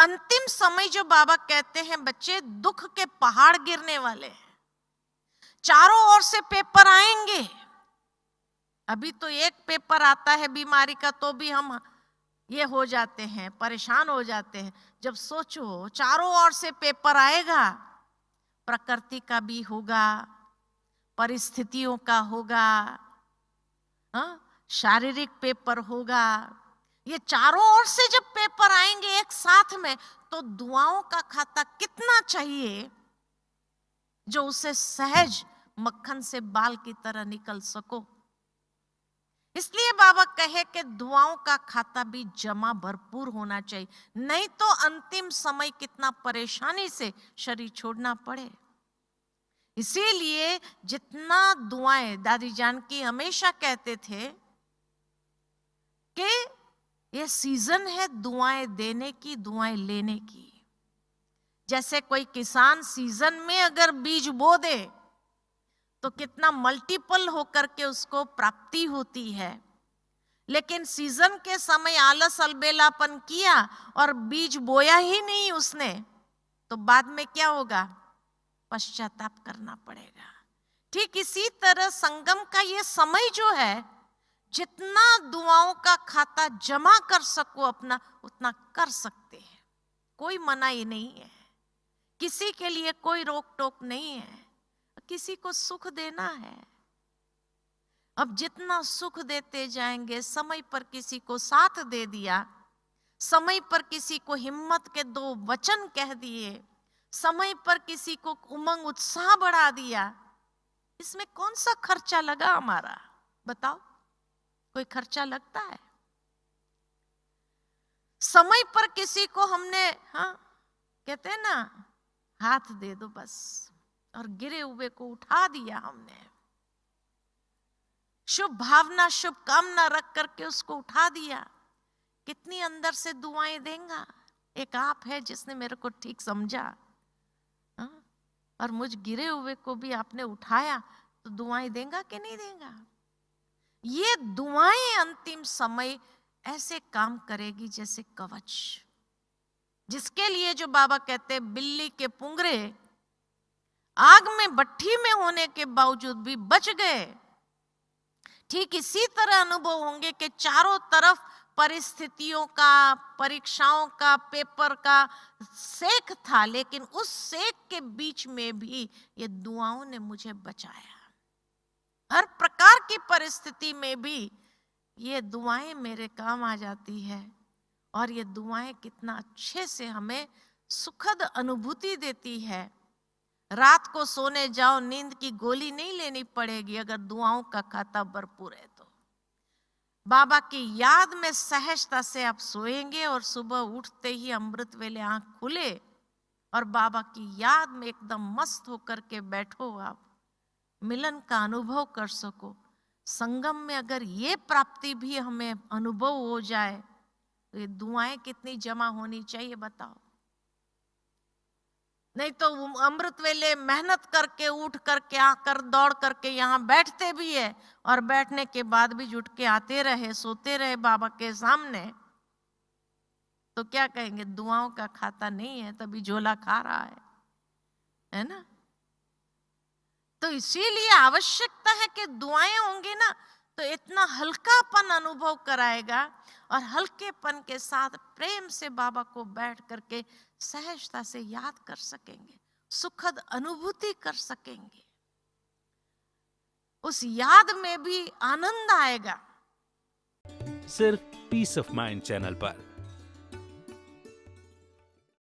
अंतिम समय जो बाबा कहते हैं बच्चे, दुख के पहाड़ गिरने वाले हैं, चारों ओर से पेपर आएंगे। अभी तो एक पेपर आता है बीमारी का तो भी हम ये हो जाते हैं, परेशान हो जाते हैं। जब सोचो चारों ओर से पेपर आएगा, प्रकृति का भी होगा, परिस्थितियों का होगा, शारीरिक पेपर होगा। ये चारों ओर से जब पेपर आएंगे एक साथ में, तो दुआओं का खाता कितना चाहिए जो उसे सहज मक्खन से बाल की तरह निकल सको। इसलिए बाबा कहे कि दुआओं का खाता भी जमा भरपूर होना चाहिए, नहीं तो अंतिम समय कितना परेशानी से शरीर छोड़ना पड़े। इसीलिए जितना दुआएं, दादी जानकी हमेशा कहते थे कि ये सीजन है दुआएं देने की, दुआएं लेने की। जैसे कोई किसान सीजन में अगर बीज बो दे तो कितना मल्टीपल होकर के उसको प्राप्ति होती है, लेकिन सीजन के समय आलस अलबेलापन किया और बीज बोया ही नहीं उसने, तो बाद में क्या होगा? पश्चाताप करना पड़ेगा। ठीक इसी तरह संगम का ये समय जो है, जितना दुआओं का खाता जमा कर सको अपना, उतना कर सकते हैं। कोई मनाही नहीं है, किसी के लिए कोई रोक टोक नहीं है, किसी को सुख देना है। अब जितना सुख देते जाएंगे, समय पर किसी को साथ दे दिया, समय पर किसी को हिम्मत के दो वचन कह दिए, समय पर किसी को उमंग उत्साह बढ़ा दिया, इसमें कौन सा खर्चा लगा हमारा? बताओ, कोई खर्चा लगता है? समय पर किसी को हमने, कहते हैं ना, हाथ दे दो बस, और गिरे हुए को उठा दिया हमने, शुभ भावना शुभ कामना रख करके उसको उठा दिया। कितनी अंदर से दुआएं देगा? एक आप है जिसने मेरे को ठीक समझा, और मुझ गिरे हुए को भी आपने उठाया, तो दुआएं देगा कि नहीं देगा? ये दुआएं अंतिम समय ऐसे काम करेगी जैसे कवच, जिसके लिए जो बाबा कहते हैं बिल्ली के पुंगरे आग में भट्ठी में होने के बावजूद भी बच गए। ठीक इसी तरह अनुभव होंगे कि चारों तरफ परिस्थितियों का, परीक्षाओं का, पेपर का सेक था, लेकिन उस सेक के बीच में भी ये दुआओं ने मुझे बचाया। हर प्रकार की परिस्थिति में भी ये दुआएं मेरे काम आ जाती है, और ये दुआएं कितना अच्छे से हमें सुखद अनुभूति देती है। रात को सोने जाओ, नींद की गोली नहीं लेनी पड़ेगी अगर दुआओं का खाता भरपूर है तो। बाबा की याद में सहजता से आप सोएंगे, और सुबह उठते ही अमृत वेले आंख खुले और बाबा की याद में एकदम मस्त होकर के बैठो, आप मिलन का अनुभव कर सको। संगम में अगर ये प्राप्ति भी हमें अनुभव हो जाए, तो ये दुआएं कितनी जमा होनी चाहिए बताओ। नहीं तो अमृत वेले मेहनत करके उठ करके आकर दौड़ करके यहाँ बैठते भी है, और बैठने के बाद भी जुट के आते रहे, सोते रहे बाबा के सामने, तो क्या कहेंगे? दुआओं का खाता नहीं है, तभी झोला खा रहा है ना? तो इसीलिए आवश्यकता है कि दुआएं होंगी ना, तो इतना हल्कापन अनुभव कराएगा, और हल्केपन के साथ प्रेम से बाबा को बैठ करके सहजता से याद कर सकेंगे, सुखद अनुभूति कर सकेंगे। उस याद में भी आनंद आएगा। सिर्फ पीस ऑफ माइंड चैनल पर।